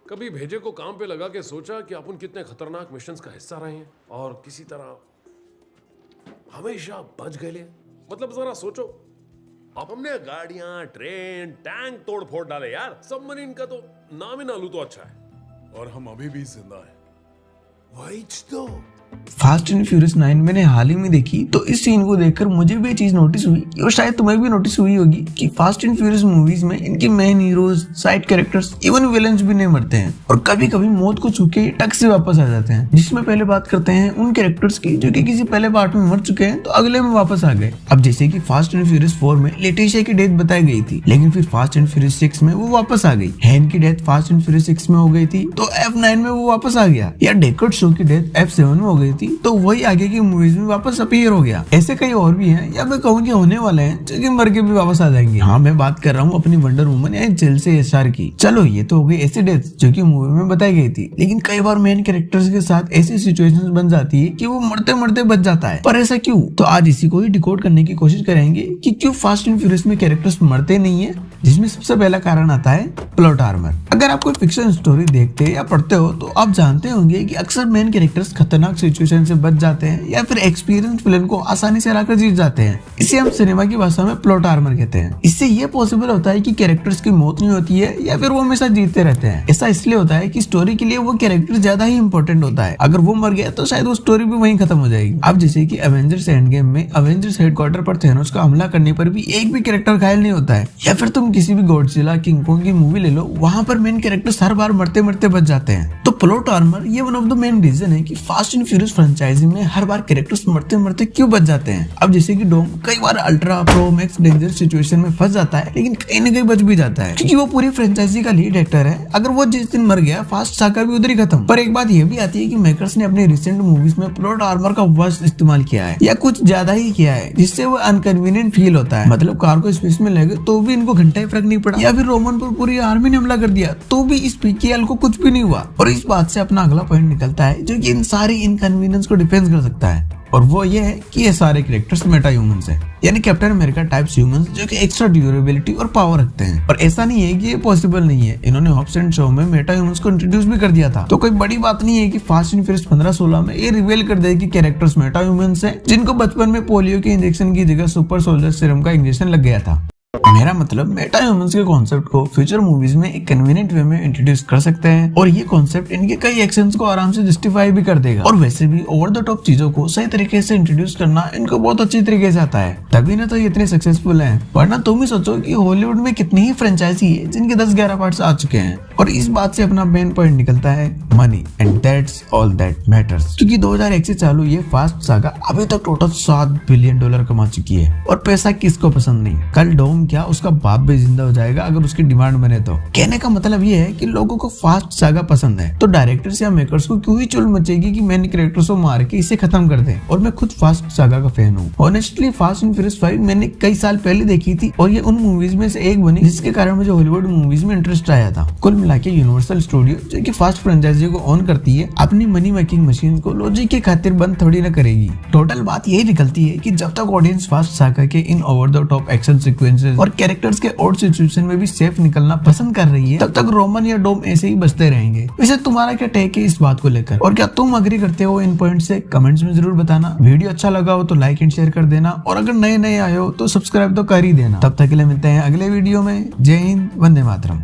कभी भेजे को काम पे लगा के सोचा कि अपन कितने खतरनाक मिशंस का हिस्सा रहे हैं और किसी तरह हमेशा बच गए। मतलब जरा सोचो, अब हमने गाड़ियां, ट्रेन, टैंक तोड़ फोड़ डाले यार। सबमरीन का तो नाम ही ना लूं तो अच्छा है। और हम अभी भी जिंदा हैं। वही तो। फास्ट एंड फ्यूरियस 9 मैंने हाल ही में देखी, तो इस सीन को देखकर मुझे भी ये चीज नोटिस हुई और शायद तुम्हें भी नोटिस हुई होगी कि फास्ट एंड फ्यूरियस मूवीज में इनके main heroes, side characters, even villains भी नहीं मरते हैं और कभी कभी मौत को छू के टक से वापस आ जाते हैं। जिसमें पहले बात करते हैं उन कैरेक्टर्स की जो कि किसी पहले पार्ट में मर चुके हैं तो अगले में वापस आ गए। अब जैसे कि फास्ट एंड फ्यूरियस 4 में लेटिशिया की डेथ बताई गई थी, लेकिन फिर फास्ट एंड फ्यूरियस 6 में वो वापस आ गई। हैन की डेथ फास्ट एंड फ्यूरियस 6 में हो गई थी तो F9 में वो वापस आ गया, या डेकर्ड शो की डेथ F7 में हो गई थी तो वही आगे की मूवीज में वापस अपीयर हो गया। ऐसे कई और भी हैं, या मैं कहूँ कि होने वाले हैं जो कि मर के भी वापस आ जाएंगे। हाँ, मैं बात कर रहा हूँ अपनी वंडर वुमन या चेल्सी एस्टार की। चलो ये तो हो गई ऐसी डेथ जो कि मूवी में बताई गई थी, लेकिन कई बार मेन कैरेक्टर्स के साथ ऐसी सिचुएशंस बन जाती है कि वो मरते मरते बच जाता है। पर ऐसा क्यों? तो आज इसी को ही डिकोड करने की कोशिश करेंगे कि क्यों फास्ट एंड फ्यूरियस में कैरेक्टर्स मरते नहीं है, जिसमें सबसे पहला कारण आता है प्लॉट आर्मर। अगर आप कोई फिक्शन स्टोरी देखते या पढ़ते हो तो आप जानते होंगे कि अक्सर मेन कैरेक्टर्स खतरनाक सिचुएशन से बच जाते हैं या फिर एक्सपीरियंस विलेन को आसानी से हराकर जीत जाते हैं। इसे हम सिनेमा की भाषा में प्लॉट आर्मर कहते हैं। इससे ये पॉसिबल होता है कि कैरेक्टर्स की मौत नहीं होती है या फिर वो हमेशा जीतते रहते हैं। ऐसा इसलिए होता है कि स्टोरी के लिए वो कैरेक्टर ज्यादा ही इंपॉर्टेंट होता है। अगर वो मर गया तो शायद वो स्टोरी भी वहीं खत्म हो जाएगी। अब जैसे कि एवेंजर्स एंड गेम में एवेंजर्स हेडक्वार्टर पर थेनोस का हमला करने पर भी एक भी कैरेक्टर घायल नहीं होता है, या फिर तुम किसी भी गॉडजिला, किंग कॉन्ग की मूवी ले लो, वहां पर मेन कैरेक्टर्स हर बार मरते मरते बच जाते हैं। तो प्लॉट आर्मर ये one of the main reason है कि फास्ट एंड फ्यूरियस फ्रेंचाइजी में हर बार कैरेक्टर्स मरते मरते क्यों बच जाते हैं। अब जैसे कि डोम कई बार ultra pro max danger situation में फंस जाता है, लेकिन कहीं ना कहीं बच भी जाता है क्योंकि वो पूरी फ्रेंचाइजी का लीड एक्टर है। अगर वो जिस दिन मर गया, फास्ट सागा भी उधर ही खत्म। पर एक बात ये भी आती है कि मेकर्स ने अपने रिसेंट मूवीज में प्लॉट आर्मर का वर्स्ट इस्तेमाल किया है, या कुछ ज्यादा ही किया है, जिससे वो अनकन्वीनियंट फील होता है। मतलब कार को स्पेस में लगे तो भी इनको घंटा ही फर्क नहीं पड़ा, या फिर रोमन पर पूरी आर्मी ने हमला कर दिया तो भी इस पीकेएल को कुछ भी नहीं हुआ। और इस बात से अपना अगला पॉइंट निकलता है जो कि इन सारी इनकन्वीनियंस को डिफेंस कर सकता है, और वो ये है कि ये सारे कैरेक्टर्स मेटा ह्यूमंस हैं, यानी कैप्टन अमेरिका टाइप्स ह्यूमंस जो कि एक्स्ट्रा ड्यूरेबिलिटी और पावर रखते हैं। और ऐसा नहीं है कि ये पॉसिबल नहीं है, इन्होंने हॉब्स एंड शो में मेटा ह्यूमंस को इंट्रोड्यूस भी कर दिया था। तो कोई बड़ी बात नहीं है कि फास्ट एंड फ्यूरियस 15-16 में ये रिवील कर दे कि कैरेक्टर्स मेटा ह्यूमंस हैं, जिनको बचपन में पोलियो के इंजेक्शन की जगह सुपर सोल्जर सीरम का इंजेक्शन लग गया था। मेरा मतलब मेटा ह्यूमंस के कॉन्सेप्ट को फ्यूचर मूवीज में एक कन्वीनियंट वे में इंट्रोड्यूस कर सकते हैं, और ये कॉन्सेप्ट इनके कई एक्शंस को आराम से जस्टिफाई भी कर देगा। और वैसे भी ओवर द टॉप चीजों को सही तरीके से इंट्रोड्यूस करना इनको बहुत अच्छी तरीके से आता है, तभी ना तो ये इतने सक्सेसफुल हैं। वरना तुम ही सोचो कि हॉलीवुड में कितनी ही फ्रेंचाइजी है जिनके 10-11 पार्ट्स आ चुके हैं। और इस बात से अपना मेन पॉइंट निकलता है money, and that's all that matters. क्योंकि 2001 से चालू ये फास्ट सागा अभी तक टोटल $7 बिलियन कमा चुकी है, और पैसा किसको पसंद नहीं। कल डोम क्या उसका बाप भी जिंदा हो जाएगा अगर उसकी डिमांड बने तो। कहने का मतलब ये है कि लोगों को फास्ट सागा पसंद है, तो डायरेक्टर्स या मेकर्स को क्यों ही चुल मचेगी कि मेन कैरेक्टर्स को मार के इसे खत्म कर दें। और मैं खुद फास्ट सागा का फैन हूँ। ऑनेस्टली फास्ट एंड फ्यूरियस 5 मैंने कई साल पहले देखी थी, और ये उन मूवीज में से एक बनी जिसके कारण मुझे हॉलीवुड मूवीज में इंटरेस्ट आया था। कुल मिला के यूनिवर्सल स्टूडियो जो कि फास्ट फ्रेंचाइजी को ऑन करती है, अपनी मनी मेकिंग मशीन को लॉजिक के खातिर बंद थोड़ी ना करेगी। टोटल बात यही निकलती है कि जब तक ऑडियंस फास्ट सागा के इन over the top action sequences और कैरेक्टर्स के ऑड सिचुएशन में भी सेफ निकलना पसंद कर रही है, तब तक रोमन या डोम ऐसे ही बचते रहेंगे। वैसे तुम्हारा क्या टेक है इस बात को लेकर, और क्या तुम अग्री करते हो इन पॉइंट से? कमेंट्स में जरूर बताना। वीडियो अच्छा लगा हो तो लाइक एंड शेयर कर देना, और अगर नए आए हो तो सब्सक्राइब तो कर ही देना। तब तक के लिए मिलते हैं अगले वीडियो में। जय हिंद, वंदे मातरम।